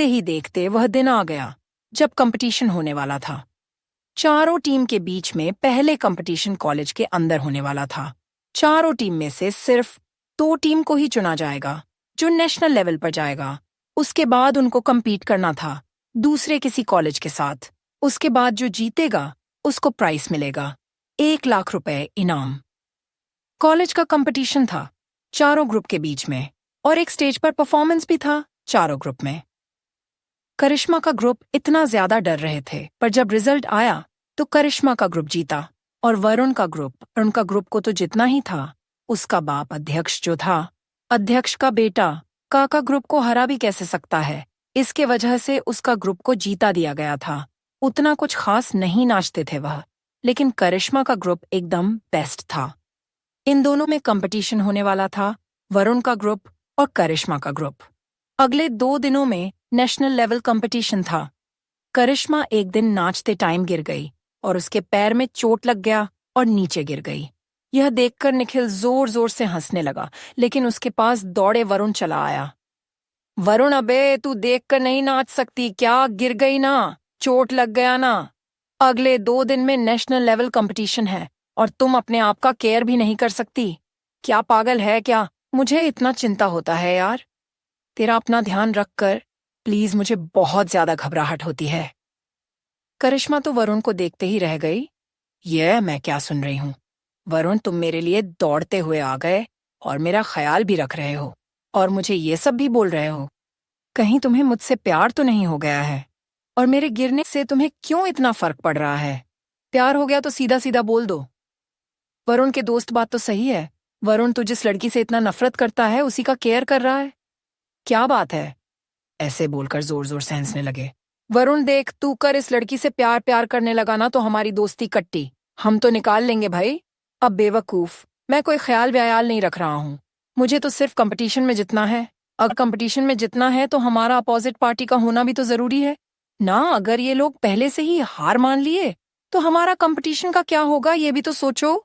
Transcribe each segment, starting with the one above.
देखते ही देखते वह दिन आ गया जब कंपटीशन होने वाला था। चारों टीम के बीच में पहले कंपटीशन कॉलेज के अंदर होने वाला था। चारों टीम में से सिर्फ 2 टीम को ही चुना जाएगा जो नेशनल लेवल पर जाएगा। उसके बाद उनको कम्पीट करना था दूसरे किसी कॉलेज के साथ। उसके बाद जो जीतेगा उसको प्राइस मिलेगा, 1 लाख रुपए इनाम। कॉलेज का कंपटीशन था चारों ग्रुप के बीच में और एक स्टेज पर परफॉर्मेंस भी था चारों ग्रुप में। करिश्मा का ग्रुप इतना ज्यादा डर रहे थे, पर जब रिजल्ट आया तो करिश्मा का ग्रुप जीता और वरुण का ग्रुप को तो जितना ही था। उसका बाप अध्यक्ष जो था, अध्यक्ष का बेटा काका ग्रुप को हरा भी कैसे सकता है, इसके वजह से उसका ग्रुप को जीता दिया गया था। उतना कुछ खास नहीं नाचते थे वह, लेकिन करिश्मा का ग्रुप एकदम बेस्ट था। इन दोनों में कंपटीशन होने वाला था, वरुण का ग्रुप और करिश्मा का ग्रुप। अगले 2 दिनों में नेशनल लेवल कंपटीशन था। करिश्मा एक दिन नाचते टाइम गिर गई और उसके पैर में चोट लग गया और नीचे गिर गई। यह देखकर निखिल जोर जोर से हंसने लगा, लेकिन उसके पास दौड़े वरुण चला आया। वरुण, अबे तू देखकर नहीं नाच सकती क्या? गिर गई ना, चोट लग गया ना। अगले 2 दिन में नेशनल लेवल कंपटीशन है और तुम अपने आप का केयर भी नहीं कर सकती। क्या पागल है क्या? मुझे इतना चिंता होता है यार। तेरा अपना ध्यान रख कर प्लीज, मुझे बहुत ज्यादा घबराहट होती है। करिश्मा तो वरुण को देखते ही रह गई। यह मैं क्या सुन रही हूँ? वरुण, तुम मेरे लिए दौड़ते हुए आ गए और मेरा ख्याल भी रख रहे हो और मुझे ये सब भी बोल रहे हो। कहीं तुम्हें मुझसे प्यार तो नहीं हो गया है? और मेरे गिरने से तुम्हें क्यों इतना फर्क पड़ रहा है? प्यार हो गया तो सीधा सीधा बोल दो। वरुण के दोस्त, बात तो सही है। वरुण, तू जिस लड़की से इतना नफरत करता है उसी का केयर कर रहा है। क्या बात है? ऐसे बोलकर जोर जोर से हंसने लगे। वरुण देख, तू कर इस लड़की से प्यार करने लगा ना तो हमारी दोस्ती कट्टी। हम तो निकाल लेंगे भाई। अब बेवकूफ, मैं कोई ख्याल व्यायाल नहीं रख रहा हूँ। मुझे तो सिर्फ कंपटीशन में जितना है। अगर कंपटीशन में जितना है तो हमारा अपोजिट पार्टी का होना भी तो जरूरी है ना। अगर ये लोग पहले से ही हार मान लिए तो हमारा कंपटीशन का क्या होगा, ये भी तो सोचो।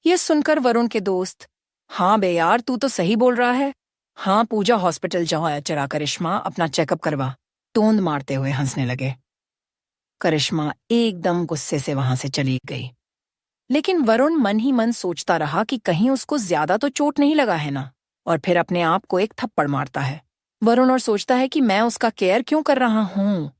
ये सुनकर वरुण के दोस्त, हाँ बे यार, तू तो सही बोल रहा है। हाँ, पूजा हॉस्पिटल जाओ चला करिश्मा, अपना चेकअप करवा। तोंद मारते हुए हंसने लगे। करिश्मा एकदम गुस्से से वहां से चली गई, लेकिन वरुण मन ही मन सोचता रहा कि कहीं उसको ज्यादा तो चोट नहीं लगा है ना, और फिर अपने आप को एक थप्पड़ मारता है वरुण और सोचता है कि मैं उसका केयर क्यों कर रहा हूँ।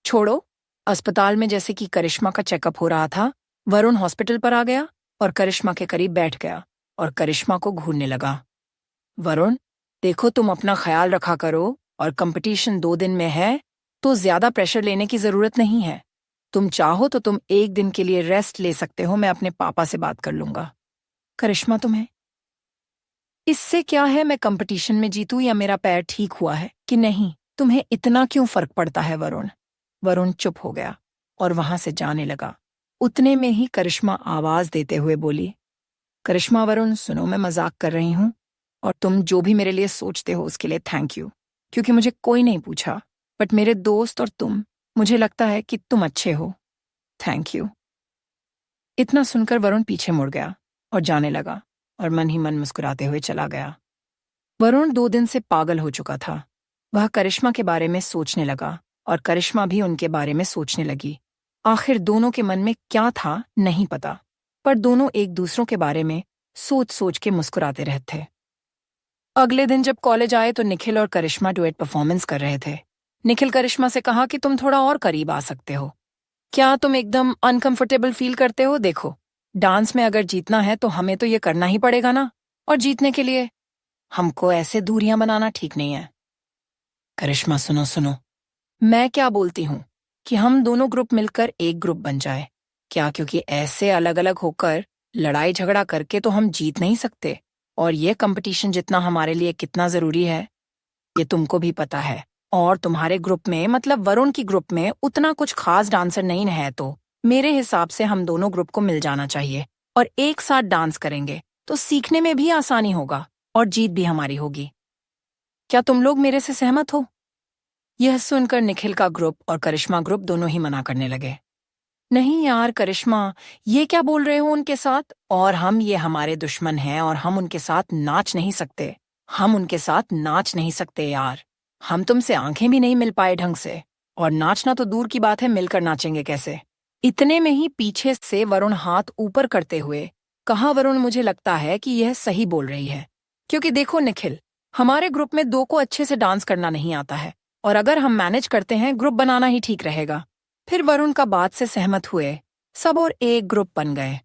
छोड़ो। अस्पताल में जैसे कि करिश्मा का चेकअप हो रहा था, वरुण हॉस्पिटल पर आ गया और करिश्मा के करीब बैठ गया और करिश्मा को घूरने लगा। वरुण, देखो तुम अपना ख्याल रखा करो और कंपटीशन 2 दिन में है तो ज्यादा प्रेशर लेने की जरूरत नहीं है। तुम चाहो तो तुम 1 दिन के लिए रेस्ट ले सकते हो, मैं अपने पापा से बात कर लूंगा। करिश्मा, तुम्हें इससे क्या है मैं कंपटीशन में जीतूं या मेरा पैर ठीक हुआ है कि नहीं, तुम्हें इतना क्यों फर्क पड़ता है वरुण? वरुण चुप हो गया और वहां से जाने लगा। उतने में ही करिश्मा आवाज देते हुए बोली, करिश्मा, वरुण सुनो, मैं मजाक कर रही हूँ और तुम जो भी मेरे लिए सोचते हो उसके लिए थैंक यू, क्योंकि मुझे कोई नहीं पूछा, बट मेरे दोस्त और तुम, मुझे लगता है कि तुम अच्छे हो। Thank you. इतना सुनकर वरुण पीछे मुड़ गया और जाने लगा और मन ही मन मुस्कुराते हुए चला गया। वरुण 2 दिन से पागल हो चुका था। वह करिश्मा के बारे में सोचने लगा और करिश्मा भी उनके बारे में सोचने लगी। आखिर दोनों के मन में क्या था नहीं पता, पर दोनों एक दूसरों के बारे में सोच सोच के मुस्कुराते रहते थे। अगले दिन जब कॉलेज आए तो निखिल और करिश्मा डुएट परफॉर्मेंस कर रहे थे। निखिल करिश्मा से कहा कि तुम थोड़ा और करीब आ सकते हो। क्या तुम एकदम अनकंफर्टेबल फील करते हो? देखो, डांस में अगर जीतना है तो हमें तो ये करना ही पड़ेगा ना, और जीतने के लिए हमको ऐसे दूरियां बनाना ठीक नहीं है। करिश्मा, सुनो सुनो, मैं क्या बोलती हूँ कि हम दोनों ग्रुप मिलकर एक ग्रुप बन जाए क्या? क्योंकि ऐसे अलग अलग होकर लड़ाई झगड़ा करके तो हम जीत नहीं सकते, और ये कंपटीशन जितना हमारे लिए कितना जरूरी है ये तुमको भी पता है। और तुम्हारे ग्रुप में, मतलब वरुण की ग्रुप में, उतना कुछ खास डांसर नहीं है, तो मेरे हिसाब से हम दोनों ग्रुप को मिल जाना चाहिए और एक साथ डांस करेंगे तो सीखने में भी आसानी होगा और जीत भी हमारी होगी। क्या तुम लोग मेरे से सहमत हो? यह सुनकर निखिल का ग्रुप और करिश्मा ग्रुप दोनों ही मना करने लगे। नहीं यार करिश्मा, ये क्या बोल रहे हो उनके साथ? और हम, ये हमारे दुश्मन हैं और हम उनके साथ नाच नहीं सकते। हम उनके साथ नाच नहीं सकते यार। हम तुमसे आंखें भी नहीं मिल पाए ढंग से, और नाचना तो दूर की बात है, मिलकर नाचेंगे कैसे। इतने में ही पीछे से वरुण हाथ ऊपर करते हुए कहा, वरुण मुझे लगता है कि यह सही बोल रही है, क्योंकि देखो निखिल, हमारे ग्रुप में 2 को अच्छे से डांस करना नहीं आता है, और अगर हम मैनेज करते हैं ग्रुप बनाना ही ठीक रहेगा। फिर वरुण का बात से सहमत हुए सब और एक ग्रुप बन गए।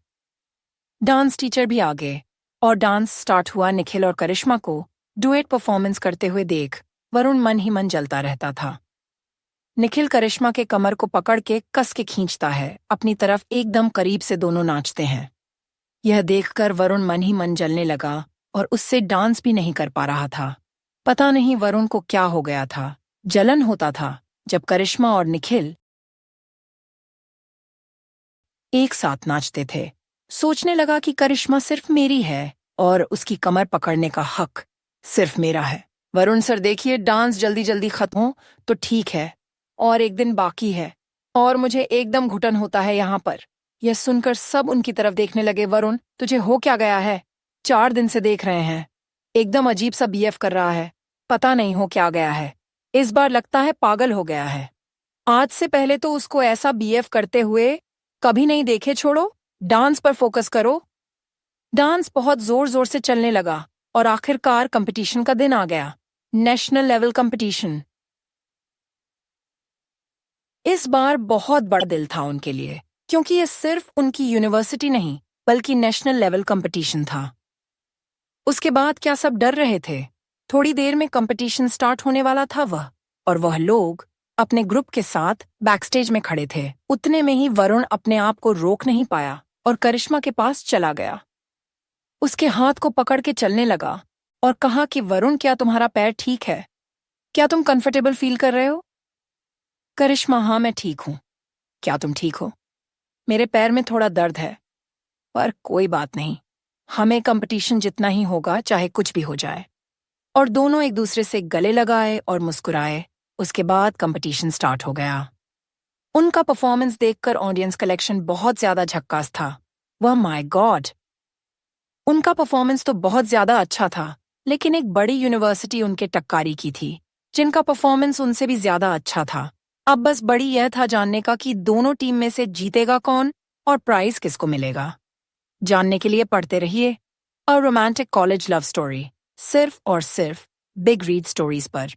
डांस टीचर भी आ गए और डांस स्टार्ट हुआ। निखिल और करिश्मा को डुएट परफॉर्मेंस करते हुए देख वरुण मन ही मन जलता रहता था। निखिल करिश्मा के कमर को पकड़ के कस के खींचता है अपनी तरफ, एकदम करीब से दोनों नाचते हैं। यह देखकर वरुण मन ही मन जलने लगा और उससे डांस भी नहीं कर पा रहा था। पता नहीं वरुण को क्या हो गया था, जलन होता था जब करिश्मा और निखिल एक साथ नाचते थे। सोचने लगा कि करिश्मा सिर्फ मेरी है और उसकी कमर पकड़ने का हक सिर्फ मेरा है। वरुण सर देखिए, डांस जल्दी जल्दी खत्म हो तो ठीक है, और एक दिन बाकी है और मुझे एकदम घुटन होता है यहाँ पर। यह सुनकर सब उनकी तरफ देखने लगे। वरुण तुझे हो क्या गया है? 4 दिन से देख रहे हैं, एकदम अजीब सा बीएफ कर रहा है। पता नहीं हो क्या गया है, इस बार लगता है पागल हो गया है। आज से पहले तो उसको ऐसा बीएफ करते हुए कभी नहीं देखे। छोड़ो, डांस पर फोकस करो। डांस बहुत जोर जोर से चलने लगा और आखिरकार कंपटीशन का दिन आ गया, नेशनल लेवल कंपटीशन। इस बार बहुत बड़ा दिल था उनके लिए, क्योंकि ये सिर्फ उनकी यूनिवर्सिटी नहीं बल्कि नेशनल लेवल कंपटीशन था। उसके बाद क्या सब डर रहे थे? थोड़ी देर में कंपटीशन स्टार्ट होने वाला था। वह लोग अपने ग्रुप के साथ बैकस्टेज में खड़े थे। उतने में ही वरुण अपने आप को रोक नहीं पाया और करिश्मा के पास चला गया। उसके हाथ को पकड़ के चलने लगा और कहा कि वरुण क्या तुम्हारा पैर ठीक है? क्या तुम कंफर्टेबल फील कर रहे हो? करिश्मा हाँ मैं ठीक हूं। क्या तुम ठीक हो? मेरे पैर में थोड़ा दर्द है, पर कोई बात नहीं, हमें कंपटीशन जितना ही होगा चाहे कुछ भी हो जाए। और दोनों एक दूसरे से गले लगाए और मुस्कुराए। उसके बाद कंपटीशन स्टार्ट हो गया। उनका परफॉर्मेंस देखकर ऑडियंस कलेक्शन बहुत ज्यादा झक्कास था। वह माय गॉड, उनका परफॉर्मेंस तो बहुत ज्यादा अच्छा था, लेकिन एक बड़ी यूनिवर्सिटी उनके टक्कारी की थी जिनका परफॉर्मेंस उनसे भी ज्यादा अच्छा था। अब बस बड़ी यह था जानने का कि दोनों टीम में से जीतेगा कौन और प्राइज किसको मिलेगा। जानने के लिए पढ़ते रहिए a romantic college love story, सिर्फ और सिर्फ बिग रीड स्टोरीज पर।